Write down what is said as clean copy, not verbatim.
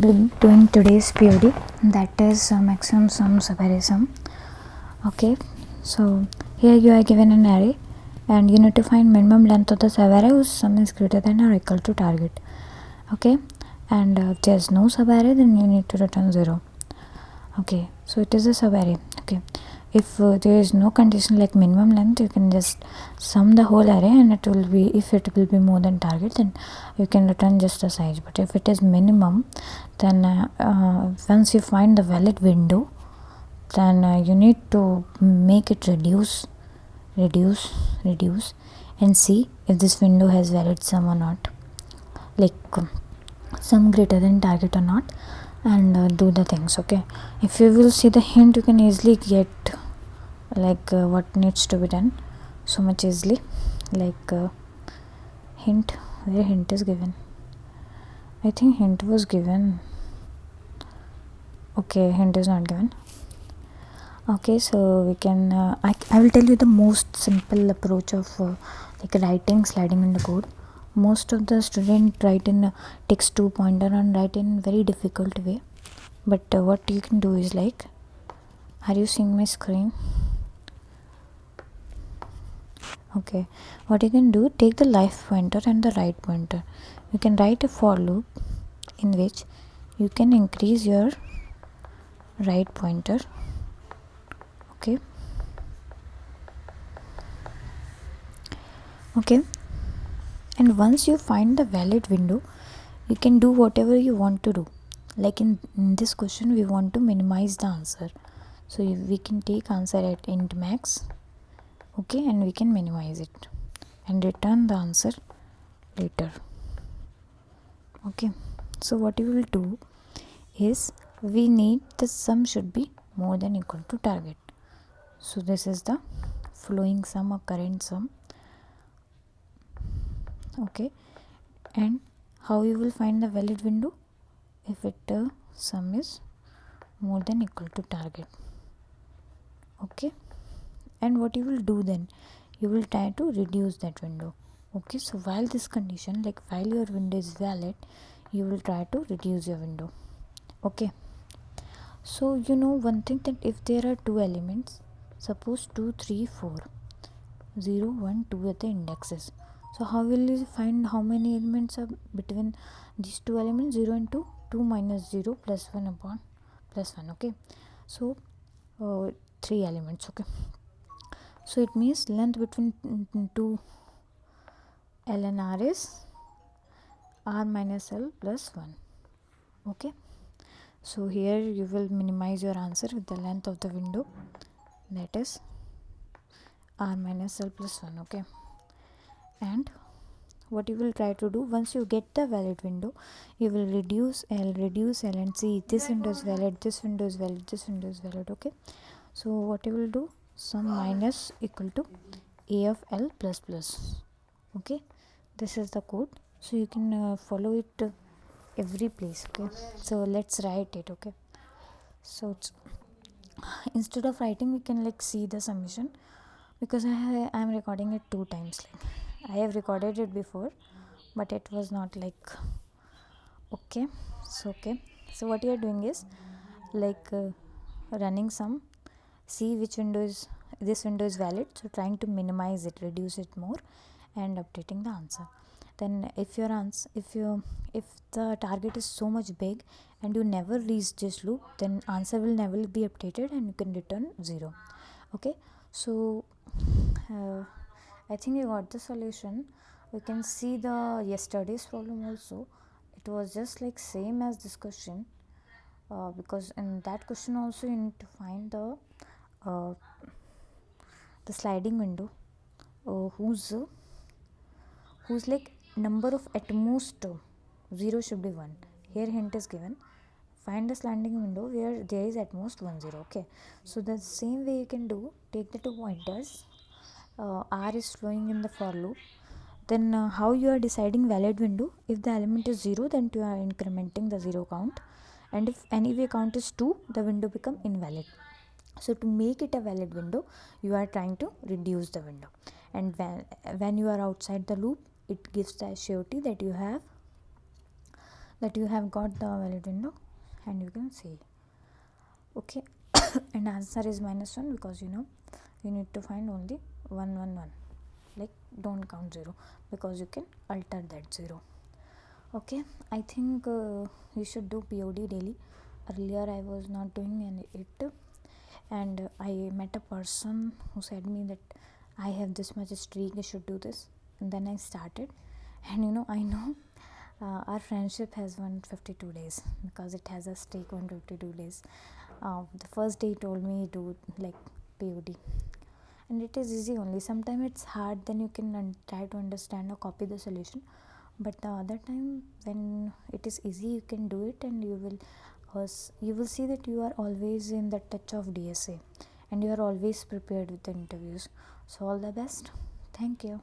Doing today's POD, that is maximum sum Subarray sum. Okay, so here you are given an array and you need to find minimum length of the subarray whose sum is greater than or equal to target. Okay, and if there is no subarray, then you need to return 0. Okay, so it is a subarray. Okay, if there is no condition like minimum length, you can just sum the whole array and it will be, if it will be more than target, then you can return just the size. But if it is minimum, then once you find the valid window, then you need to make it reduce and see if this window has valid sum or not, like sum greater than target or not, and do the things. Okay, if you will see the hint, you can easily get like what needs to be done so much easily, like hint, where hint is given. I think hint was given. Okay, hint is not given. Okay, so we can I will tell you the most simple approach of like writing sliding in the code. Most of the student write in text to pointer and write in very difficult way, but what you can do is, like, are you seeing my screen? Okay, what you can do, take the left pointer and the right pointer. You can write a for loop in which you can increase your right pointer. Okay, and once you find the valid window, you can do whatever you want to do. Like in this question, we want to minimize the answer, so we can take answer at int max. Okay, and we can minimize it and return the answer later. Okay, so what you will do is, we need the sum should be more than equal to target. So this is the flowing sum or current sum. Okay, and how you will find the valid window? If it sum is more than equal to target. Okay, and what you will do then, you will try to reduce that window. Okay, so while this condition, like while your window is valid, you will try to reduce your window. Okay, so you know one thing, that if there are two elements, suppose 2 3 4, 0 1 2 at the indexes, so how will you find how many elements are between these two elements? 0 and 2, 2 minus 0 plus 1 upon plus 1. Okay, so 3 elements. Okay, so it means length between 2 L and R is R minus L plus 1. Okay, so here you will minimize your answer with the length of the window, that is R minus L plus 1. Okay, and what you will try to do, once you get the valid window, you will reduce L and see this window is valid, this window is valid, this window is valid. Okay, so what you will do, sum minus equal to A of L plus plus. Okay, this is the code, so you can follow it every place. Okay, so let's write it. Okay, so instead of writing, we can like see the summation, because I am recording it 2 times. Like, I have recorded it before, but it was not like okay. So what you are doing is, like running some, see which window is, this window is valid, so trying to minimize it, reduce it more, and updating the answer. Then if your answer, if the target is so much big and you never reach this loop, then answer will never be updated and you can return 0. Okay, so I think you got the solution. We can see the yesterday's problem also. It was just like same as this question, because in that question also you need to find uh, the sliding window whose like number of at most 0 should be 1. Here hint is given, find the sliding window where there is at most 1 0. Okay, so the same way you can do, take the 2 pointers, R is flowing in the for loop. Then how you are deciding valid window? If the element is 0, then you are incrementing the 0 count, and if anyway count is 2, the window become invalid. So to make it a valid window, you are trying to reduce the window, and when you are outside the loop, it gives the surety that you have that you have got the valid window, and you can see. Okay. And answer is -1 because you need to find only 111, like don't count 0 because you can alter that 0. Okay, I think you should do POD daily. Earlier I was not doing it, and I met a person who said me that I have this much streak, you should do this, and then I started. And I know our friendship has 152 days because it has a streak 152 days. The first day he told me to like POD, and it is easy only. Sometimes it's hard, then you can try to understand or copy the solution, but the other time when it is easy you can do it, and you will see that you are always in the touch of DSA, and you are always prepared with the interviews. So all the best. Thank you.